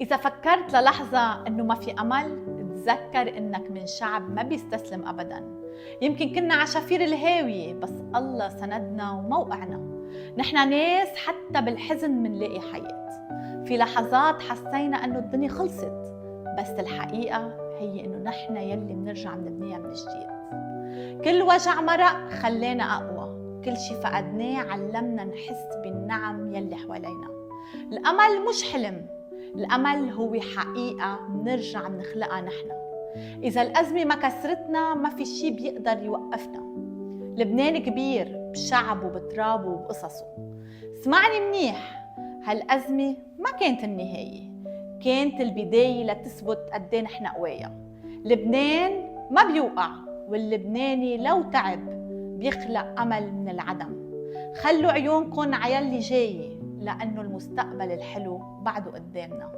إذا فكرت للحظة إنه ما في أمل، تذكر إنك من شعب ما بيستسلم أبداً. يمكن كنا عشافير الهاوية، بس الله سندنا وموقعنا. نحن ناس حتى بالحزن منلاقي حياة. في لحظات حسينا إنه الدنيا خلصت، بس الحقيقة هي إنه نحن يلي منرجع منبنيها من جديد. كل وجع مرق خلينا أقوى، كل شي فقدناه علمنا نحس بالنعم يلي حوالينا. الأمل مش حلم، الأمل هو حقيقة منرجع منخلقها نحن. إذا الأزمة ما كسرتنا ما في شي بيقدر يوقفنا. لبنان كبير بشعبه بترابه وبقصصه. اسمعني منيح، هالأزمة ما كانت النهاية، كانت البداية لتثبت قديه نحن قوايا. لبنان ما بيوقع، واللبناني لو تعب بيخلق أمل من العدم. خلوا عيونكن عيالي جاي، لأنه المستقبل الحلو بعده قدامنا.